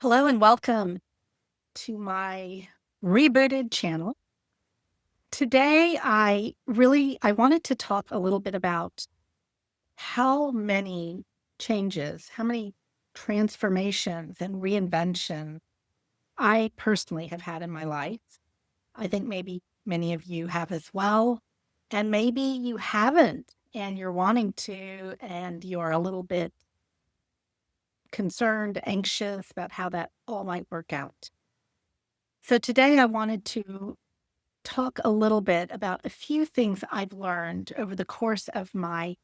Hello and welcome to my rebooted channel. Today I wanted to talk a little bit about how many changes, how many transformations and reinventions I personally have had in my life. I think maybe many of you have as well, and maybe you haven't and you're wanting to and you're a little bit concerned, anxious about how that all might work out. So today I wanted to talk a little bit about a few things I've learned over the course of I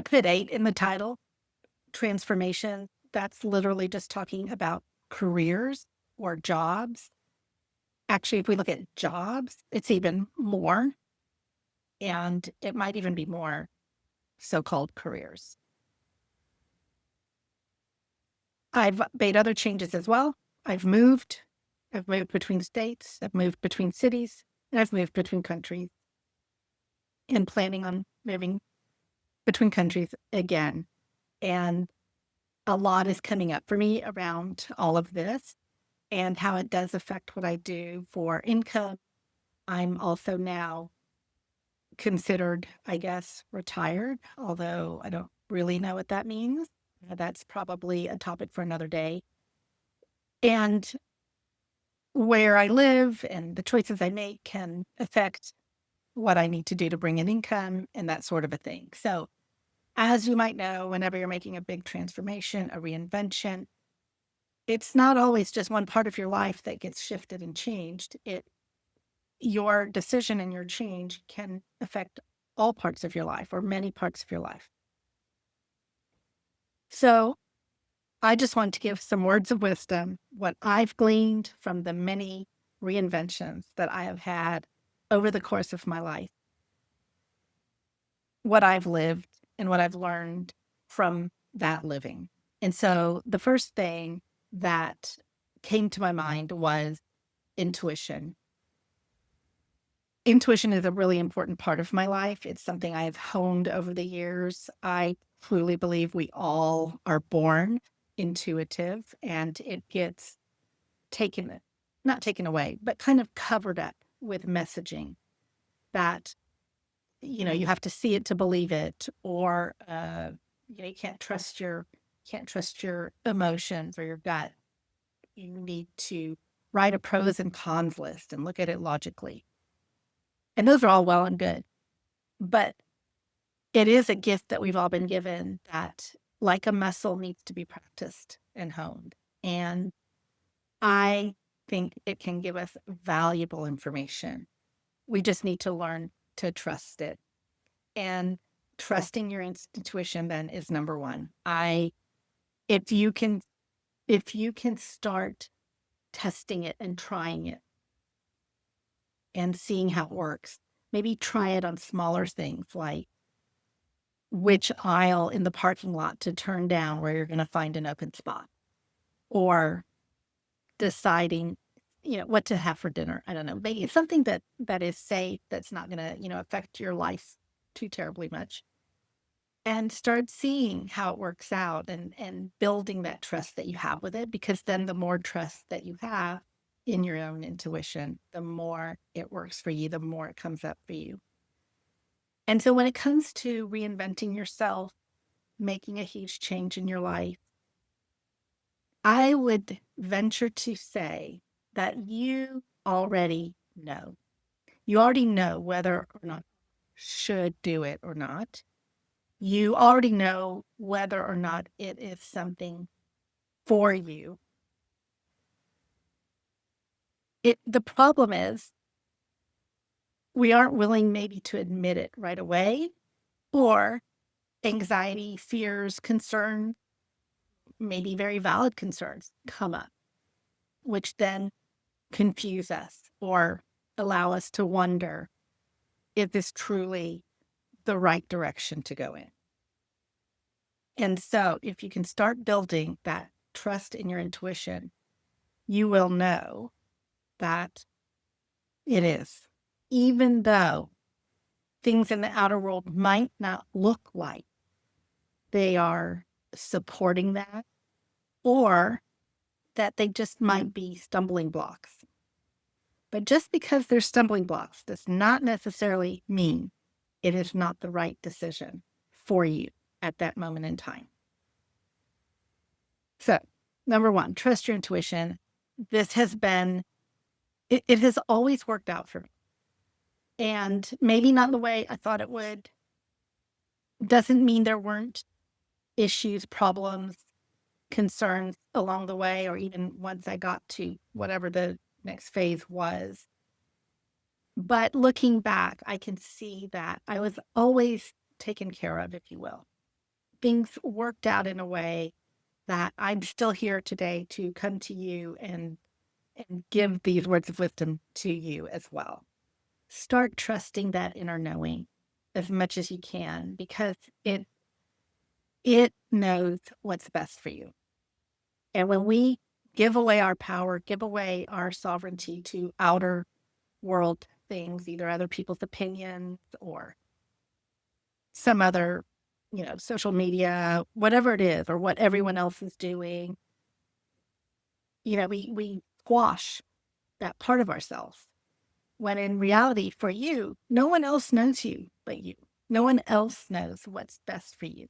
put 8 in the title, transformation. That's literally just talking about careers or jobs. Actually, if we look at jobs, it's even more, and it might even be more so-called careers. I've made other changes as well. I've moved. I've moved between states. I've moved between cities, and I've moved between countries and planning on moving between countries again. And a lot is coming up for me around all of this and how it does affect what I do for income. I'm also now considered, I guess, retired, although I don't really know what that means. That's probably a topic for another day. And where I live and the choices I make can affect what I need to do to bring in income and that sort of a thing. So, as you might know, whenever you're making a big transformation, a reinvention, it's not always just one part of your life that gets shifted and changed. Your decision and your change can affect all parts of your life or many parts of your life. So I just want to give some words of wisdom, what I've gleaned from the many reinventions that I have had over the course of my life, what I've lived and what I've learned from that living. And so the first thing that came to my mind was intuition. Intuition is a really important part of my life. It's something I've honed over the years. I truly believe we all are born intuitive and it gets taken, not taken away, but kind of covered up with messaging that, you have to see it to believe it, or, you can't trust your emotions or your gut. You need to write a pros and cons list and look at it logically. And those are all well and good. But it is a gift that we've all been given that, like a muscle, needs to be practiced and honed. And I think it can give us valuable information. We just need to learn to trust it. And trusting your intuition then is number one. If you can, if you can start testing it and trying it and seeing how it works, maybe try it on smaller things like which aisle in the parking lot to turn down where you're going to find an open spot, or deciding, what to have for dinner. I don't know. Maybe it's something that is safe, that's not going to, affect your life too terribly much. And start seeing how it works out and building that trust that you have with it, because then the more trust that you have in your own intuition, the more it works for you, the more it comes up for you. And so when it comes to reinventing yourself, making a huge change in your life, I would venture to say that you already know. You already know whether or not should do it or not. You already know whether or not it is something for you. The problem is we aren't willing maybe to admit it right away, or anxiety, fears, concern, maybe very valid concerns come up, which then confuse us or allow us to wonder if this truly the right direction to go in. And so if you can start building that trust in your intuition, you will know that it is. Even though things in the outer world might not look like they are supporting that, or that they just might be stumbling blocks. But just because they're stumbling blocks does not necessarily mean it is not the right decision for you at that moment in time. So, number one, trust your intuition. This has been, it has always worked out for me. And maybe not the way I thought it would. Doesn't mean there weren't issues, problems, concerns along the way, or even once I got to whatever the next phase was. But looking back, I can see that I was always taken care of, if you will. Things worked out in a way that I'm still here today to come to you and give these words of wisdom to you as well. Start trusting that inner knowing as much as you can, because it knows what's best for you. And when we give away our power, give away our sovereignty to outer world things, either other people's opinions or some other, social media, whatever it is, or what everyone else is doing, we squash that part of ourselves. When in reality, for you, no one else knows you but you. No one else knows what's best for you.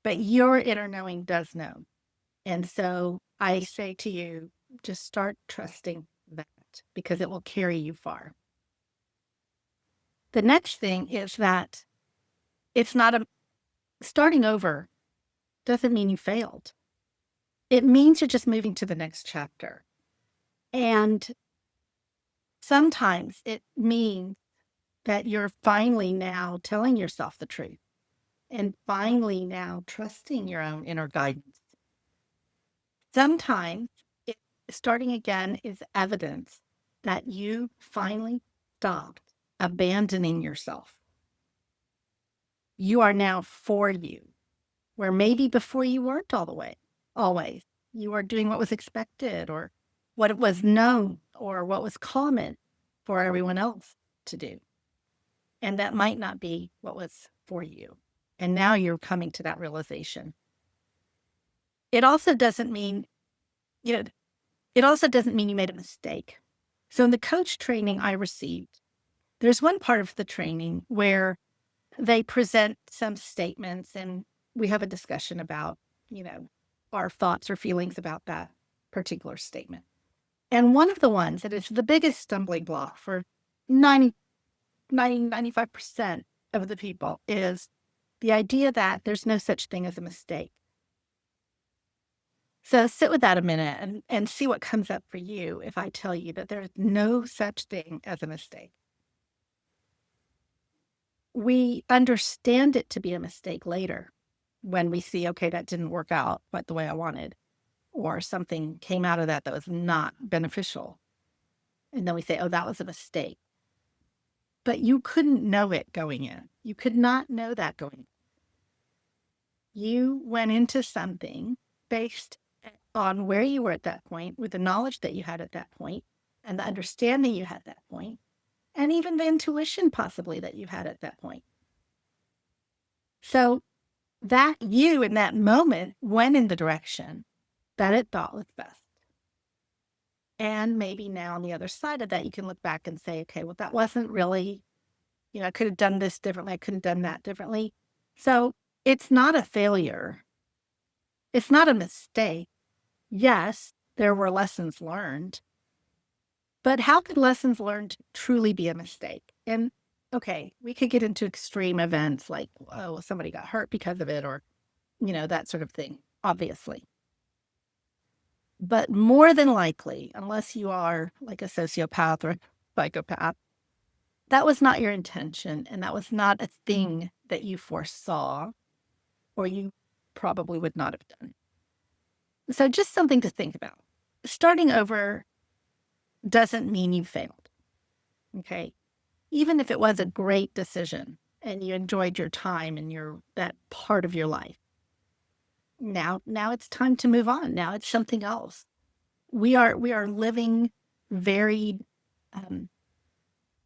But your inner knowing does know. And so I say to you, just start trusting that, because it will carry you far. The next thing is that it's not a starting over doesn't mean you failed. It means you're just moving to the next chapter. And sometimes it means that you're finally now telling yourself the truth and finally now trusting your own inner guidance. Sometimes it, starting again is evidence that you finally stopped abandoning yourself. You are now for you, where maybe before you weren't all the way, always. You are doing what was expected or what was known or what was common for everyone else to do. And that might not be what was for you. And now you're coming to that realization. It also doesn't mean, you know, it also doesn't mean you made a mistake. So in the coach training I received, there's one part of the training where they present some statements and we have a discussion about, our thoughts or feelings about that particular statement. And one of the ones that is the biggest stumbling block for 95% of the people is the idea that there's no such thing as a mistake. So sit with that a minute and see what comes up for you if I tell you that there's no such thing as a mistake. We understand it to be a mistake later when we see, okay, that didn't work out quite the way I wanted, or something came out of that that was not beneficial. And then we say, oh, that was a mistake. But you couldn't know it going in. You could not know that going in. You went into something based on where you were at that point, with the knowledge that you had at that point, and the understanding you had at that point, and even the intuition possibly that you had at that point. So that you in that moment went in the direction that it thought was best. And maybe now on the other side of that, you can look back and say, okay, well, that wasn't really, I could have done this differently. I could have done that differently. So it's not a failure. It's not a mistake. Yes, there were lessons learned, but how could lessons learned truly be a mistake? And okay, we could get into extreme events like, oh, somebody got hurt because of it, or, that sort of thing, obviously. But more than likely, unless you are like a sociopath or a psychopath, that was not your intention. And that was not a thing that you foresaw, or you probably would not have done. So just something to think about. Starting over doesn't mean you failed. Okay. Even if it was a great decision and you enjoyed your time and that part of your life. Now it's time to move on. Now it's something else. We are living very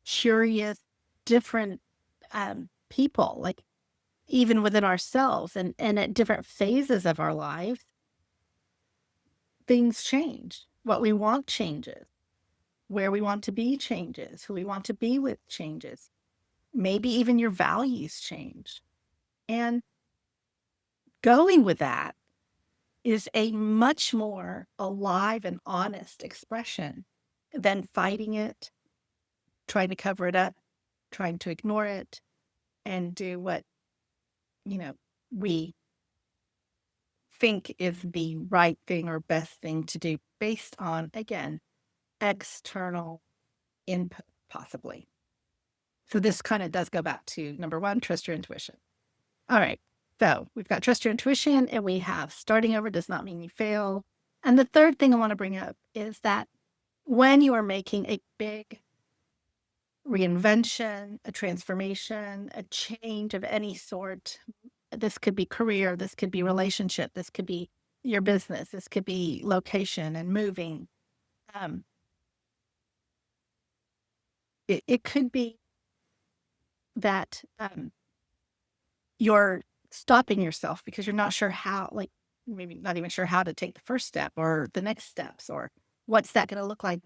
curious, different people, like even within ourselves and at different phases of our lives. things change. What we want changes. Where we want to be changes. Who we want to be with changes. Maybe even your values change. And going with that is a much more alive and honest expression than fighting it, trying to cover it up, trying to ignore it, and do what, you know, we think is the right thing or best thing to do based on, again, external input, possibly. So this kind of does go back to number one, trust your intuition. All right. So we've got trust your intuition and we have starting over does not mean you fail. And the third thing I want to bring up is that when you are making a big reinvention, a transformation, a change of any sort, this could be career, this could be relationship, this could be your business, this could be location and moving. Um, it could be that you're stopping yourself because you're not sure how, like maybe not even sure how to take the first step or the next steps or what's that going to look like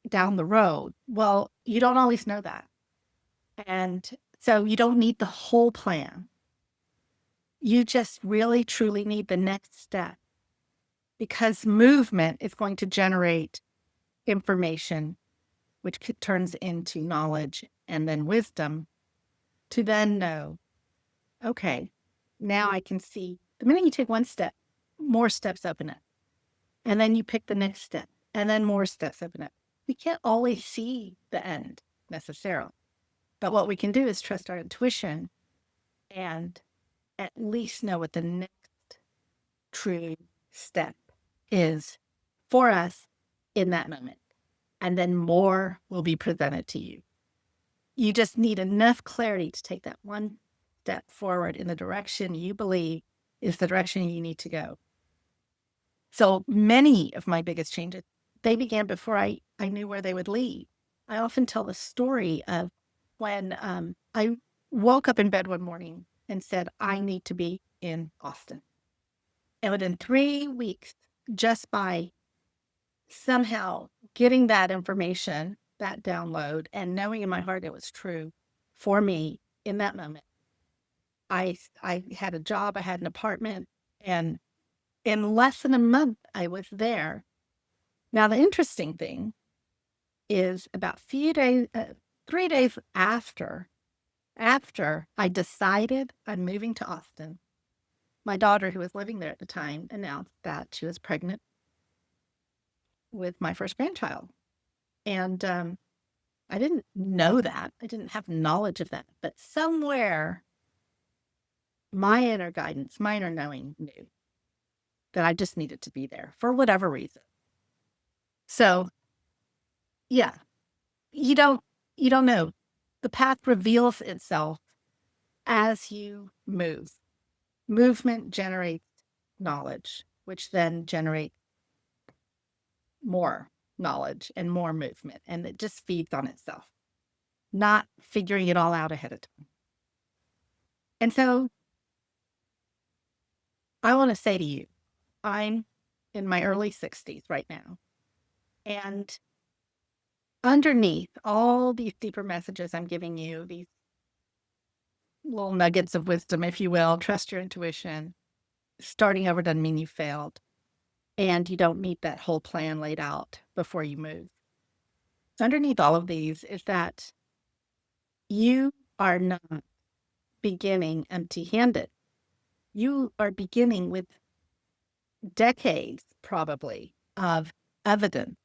down the road. Well, you don't always know that. And so you don't need the whole plan. You just really, truly need the next step because movement is going to generate information, which turns into knowledge and then wisdom to then know, okay, now I can see the minute you take one step, more steps open up. And then you pick the next step and then more steps open up. We can't always see the end necessarily. But what we can do is trust our intuition and at least know what the next true step is for us in that moment. And then more will be presented to you. You just need enough clarity to take that one step forward in the direction you believe is the direction you need to go. So many of my biggest changes, they began before I knew where they would lead. I often tell the story of when I woke up in bed one morning and said, I need to be in Austin. And within 3 weeks, just by somehow getting that information, that download, and knowing in my heart it was true for me in that moment, I had a job, I had an apartment, and in less than a month, I was there. Now, the interesting thing is about 3 days after I decided I'm moving to Austin, my daughter, who was living there at the time, announced that she was pregnant with my first grandchild. And I didn't know that. I didn't have knowledge of that. But somewhere, my inner guidance, my inner knowing knew that I just needed to be there for whatever reason. So, yeah, you don't you don't know. The path reveals itself as you move. Movement generates knowledge, which then generates more knowledge and more movement, and it just feeds on itself, not figuring it all out ahead of time. And so I want to say to you, I'm in my early 60s right now, and underneath all these deeper messages I'm giving you, these little nuggets of wisdom, if you will, trust your intuition. Starting over doesn't mean you failed, and you don't need that whole plan laid out before you move. Underneath all of these is that you are not beginning empty handed. You are beginning with decades, probably, of evidence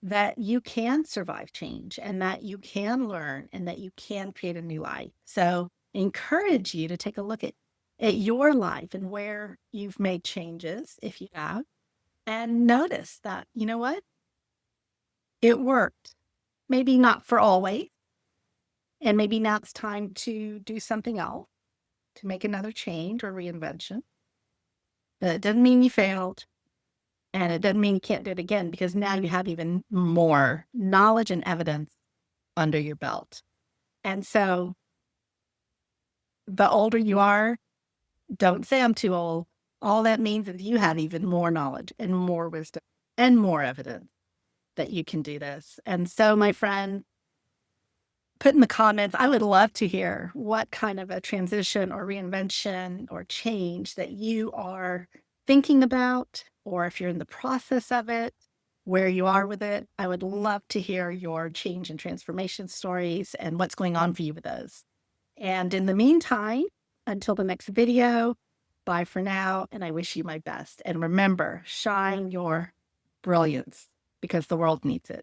that you can survive change and that you can learn and that you can create a new life. So, encourage you to take a look at your life and where you've made changes, if you have, and notice that, you know what? It worked. Maybe not for always. And maybe now it's time to do something else, to make another change or reinvention. But it doesn't mean you failed. And it doesn't mean you can't do it again because now you have even more knowledge and evidence under your belt. And so the older you are, don't say I'm too old. all that means is you have even more knowledge and more wisdom and more evidence that you can do this. And so, my friend, put in the comments, I would love to hear what kind of a transition or reinvention or change that you are thinking about, or if you're in the process of it, where you are with it. I would love to hear your change and transformation stories and what's going on for you with those. And in the meantime, until the next video, bye for now. And I wish you my best. And remember, shine your brilliance because the world needs it.